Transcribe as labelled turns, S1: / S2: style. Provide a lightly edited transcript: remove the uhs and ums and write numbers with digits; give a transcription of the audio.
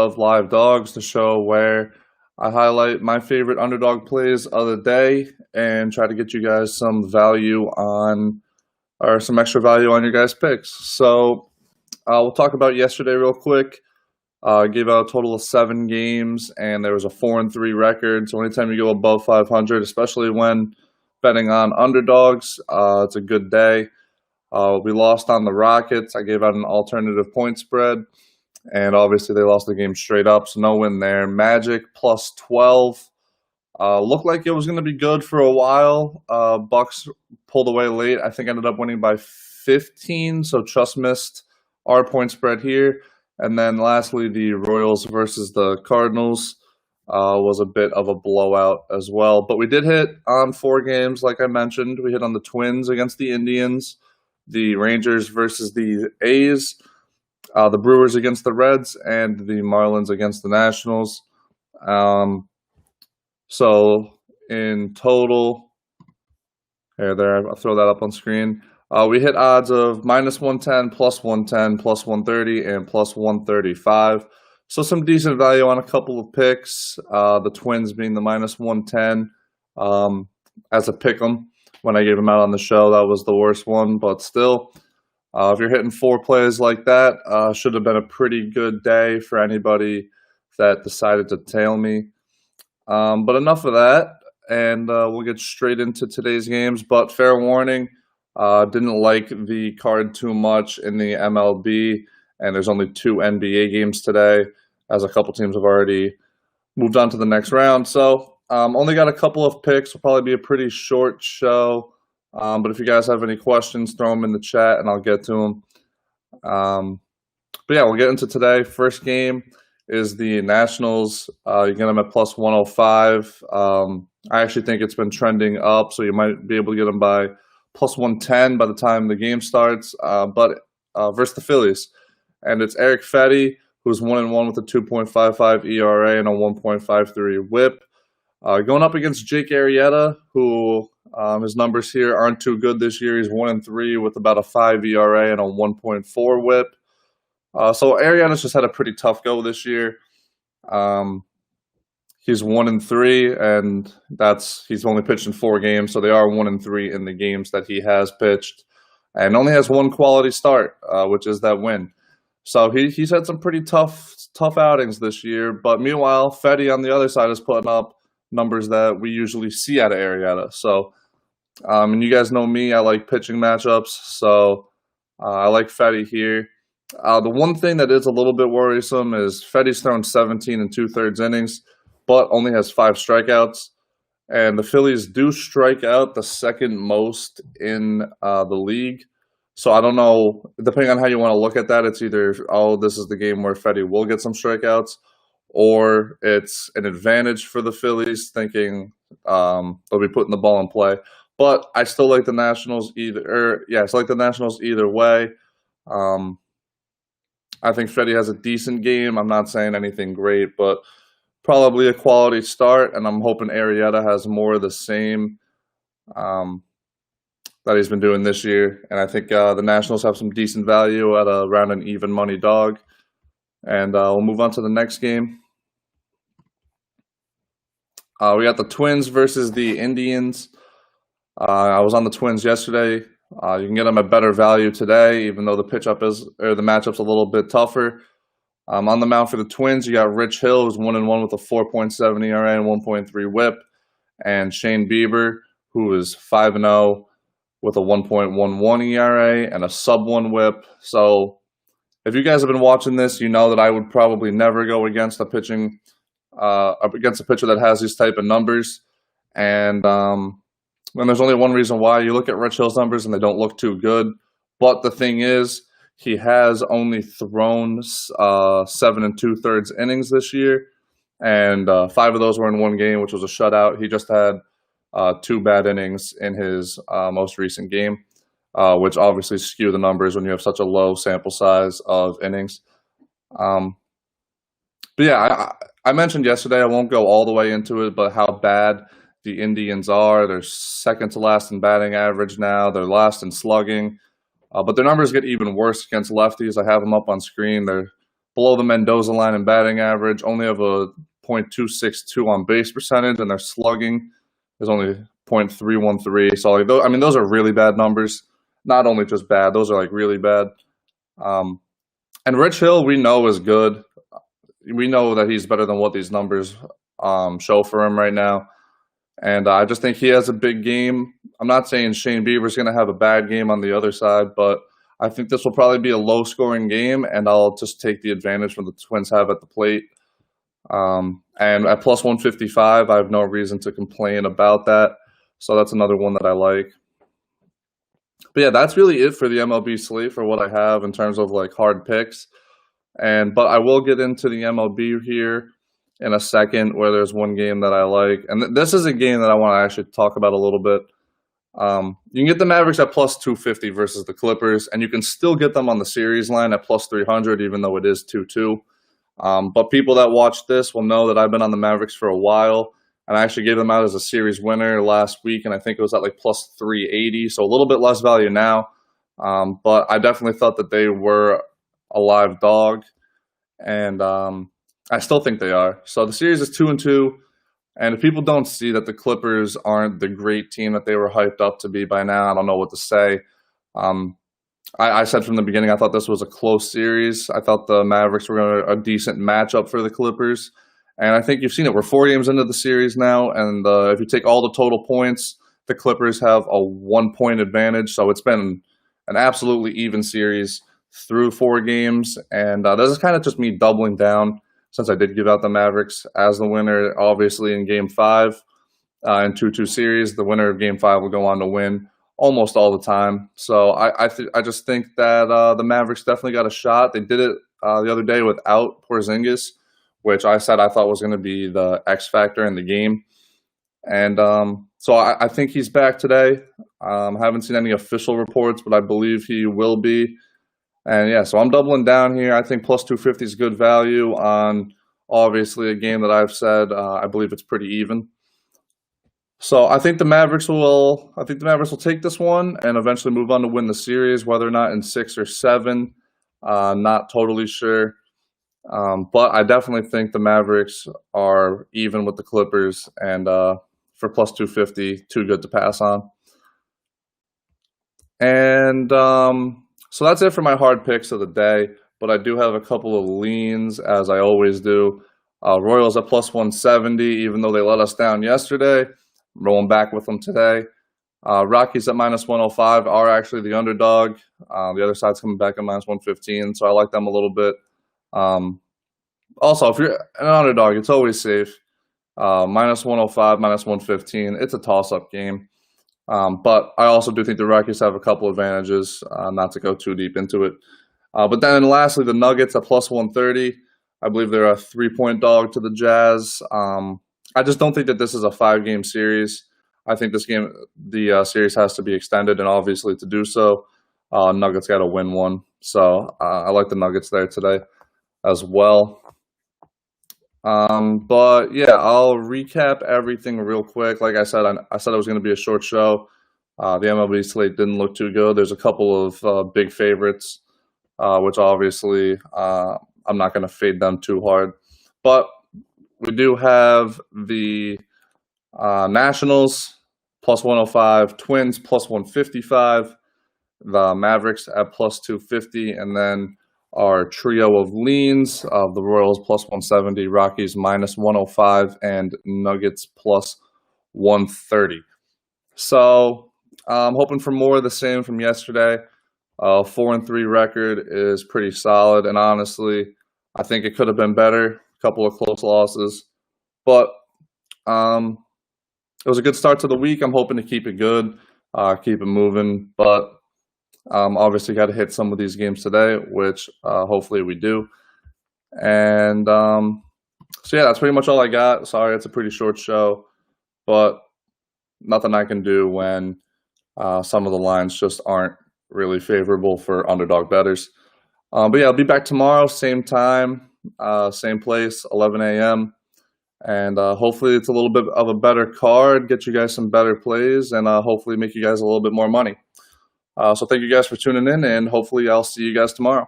S1: of Live Dogs, the show where I highlight my favorite underdog plays of the day and try to get you guys some value on, or some extra value on your guys' picks. So we'll talk about yesterday real quick. I gave out a total of 7 games, and there was a 4-3 record. So anytime you go above 500, especially when betting on underdogs, it's a good day. We lost on the Rockets. I gave out an alternative point spread, and obviously they lost the game straight up, so no win there. Magic plus 12. Looked like it was going to be good for a while. Bucks pulled away late. I think ended up winning by 15, so just missed our point spread here. And then lastly, the Royals versus the Cardinals was a bit of a blowout as well. But we did hit on 4 games, like I mentioned. We hit on the Twins against the Indians, the Rangers versus the A's, the Brewers against the Reds, and the Marlins against the Nationals. So in total, there, I'll throw that up on screen. We hit odds of -110, +110, +130, and +135. So some decent value on a couple of picks. The Twins being the -110 as a pick 'em. When I gave them out on the show, that was the worst one. But still, if you're hitting 4 plays like that, should have been a pretty good day for anybody that decided to tail me. But enough of that, and we'll get straight into today's games. But fair warning, didn't like the card too much in the MLB, and there's only 2 NBA games today, as a couple teams have already moved on to the next round. So only got a couple of picks. Will probably be a pretty short show. But if you guys have any questions, throw them in the chat, and I'll get to them. But yeah, we'll get into today. First game is the Nationals. You get them at +105. I actually think it's been trending up, so you might be able to get them by +110 by the time the game starts. But versus the Phillies, and it's Eric Fetty, who's 1-1 with a 2.55 ERA and a 1.53 WHIP. Going up against Jake Arrieta, who his numbers here aren't too good this year. He's 1-3 with about a 5 ERA and a 1.4 WHIP. So Arrieta's just had a pretty tough go this year. He's 1-3, and he's only pitched in 4 games, so they are 1-3 in the games that he has pitched, and only has 1 quality start, which is that win. So he's had some pretty tough outings this year. But meanwhile, Fetty on the other side is putting up numbers that we usually see out of Arrieta. So, and you guys know me, I like pitching matchups, so I like Fetty here. The one thing that is a little bit worrisome is Fetty's thrown 17 2/3 innings, but only has 5 strikeouts. And the Phillies do strike out the second most in the league. So I don't know, depending on how you want to look at that, it's either, this is the game where Fetty will get some strikeouts, or it's an advantage for the Phillies, thinking they'll be putting the ball in play. But I still like the Nationals either way. I think Fetty has a decent game. I'm not saying anything great, but probably a quality start, and I'm hoping Arrieta has more of the same that he's been doing this year. And I think the Nationals have some decent value at around an even money dog. And we'll move on to the next game. We got the Twins versus the Indians. I was on the Twins yesterday. You can get them at better value today, even though the matchup's a little bit tougher. On the mound for the Twins, you got Rich Hill, who's 1-1 with a 4.7 ERA and 1.3 WHIP, and Shane Bieber, who is 5-0 with a 1.11 ERA and a sub-1 WHIP. So if you guys have been watching this, you know that I would probably never go against a pitcher that has these type of numbers. And when there's only one reason why. You look at Rich Hill's numbers and they don't look too good. But the thing is, he has only thrown 7 2/3 innings this year, and 5 of those were in 1 game, which was a shutout. He just had 2 bad innings in his most recent game, which obviously skew the numbers when you have such a low sample size of innings. But yeah, I mentioned yesterday, I won't go all the way into it, but how bad the Indians are. They're second to last in batting average now. They're last in slugging. But their numbers get even worse against lefties. I have them up on screen. They're below the Mendoza line in batting average, only have a .262 on base percentage, and their slugging is only .313. So like, those are really bad numbers. Not only just bad, those are like really bad. And Rich Hill, we know is good. We know that he's better than what these numbers show for him right now. And I just think he has a big game. I'm not saying Shane Bieber's going to have a bad game on the other side, but I think this will probably be a low-scoring game, and I'll just take the advantage from the Twins have at the plate. And at plus 155, I have no reason to complain about that. So that's another one that I like. But yeah, that's really it for the MLB slate for what I have in terms of like hard picks. But I will get into the MLB here in a second, where there's one game that I like. And this is a game that I want to actually talk about a little bit. You can get the Mavericks at plus 250 versus the Clippers, and you can still get them on the series line at plus 300, even though it is 2-2. But people that watch this will know that I've been on the Mavericks for a while, and I actually gave them out as a series winner last week, and I think it was at like plus 380, so a little bit less value now. But I definitely thought that they were a live dog, and I still think they are. So the series is 2-2. And if people don't see that the Clippers aren't the great team that they were hyped up to be by now, I don't know what to say. I said from the beginning I thought this was a close series. I thought the Mavericks were a decent matchup for the Clippers. And I think you've seen it. We're 4 games into the series now, and if you take all the total points, the Clippers have a 1-point advantage. So it's been an absolutely even series through 4 games. And this is kind of just me doubling down, since I did give out the Mavericks as the winner, obviously, in Game 5 in 2-2 series. The winner of Game 5 will go on to win almost all the time. So I just think that the Mavericks definitely got a shot. They did it the other day without Porzingis, which I said I thought was going to be the X factor in the game. And so I think he's back today. Haven't seen any official reports, but I believe he will be. And yeah, so I'm doubling down here. I think plus 250 is good value on obviously a game that I've said I believe it's pretty even. So I think the Mavericks will take this one and eventually move on to win the series, whether or not in 6 or 7. Not totally sure. But I definitely think the Mavericks are even with the Clippers, and for plus 250, too good to pass on. And so that's it for my hard picks of the day, but I do have a couple of leans, as I always do. Royals at plus 170, even though they let us down yesterday. I'm rolling back with them today. Rockies at minus 105 are actually the underdog. The other side's coming back at minus 115, so I like them a little bit. Also, if you're an underdog, it's always safe. Minus 105, minus 115, it's a toss-up game. But I also do think the Rockies have a couple advantages, not to go too deep into it. But then lastly, the Nuggets at plus 130. I believe they're a 3-point dog to the Jazz. I just don't think that this is a 5-game series. I think the series has to be extended, and obviously to do so, Nuggets got to win one. So I like the Nuggets there today as well. But yeah, I'll recap everything real quick. Like I said, I said it was going to be a short show. The MLB slate didn't look too good. There's a couple of big favorites, which obviously I'm not going to fade them too hard. But we do have the Nationals plus 105, Twins plus 155, the Mavericks at plus 250, and then our trio of leans of the Royals plus 170, Rockies minus 105, and Nuggets plus 130. So I'm hoping for more of the same from yesterday. 4-3 record is pretty solid, and honestly, I think it could have been better. A couple of close losses, but it was a good start to the week. I'm hoping to keep it good, keep it moving, but obviously got to hit some of these games today, which hopefully we do. And so yeah, that's pretty much all I got. Sorry, it's a pretty short show, but nothing I can do when some of the lines just aren't really favorable for underdog bettors. But yeah, I'll be back tomorrow, same time, same place, 11 a.m. And hopefully it's a little bit of a better card, get you guys some better plays, and hopefully make you guys a little bit more money. So thank you guys for tuning in, and hopefully I'll see you guys tomorrow.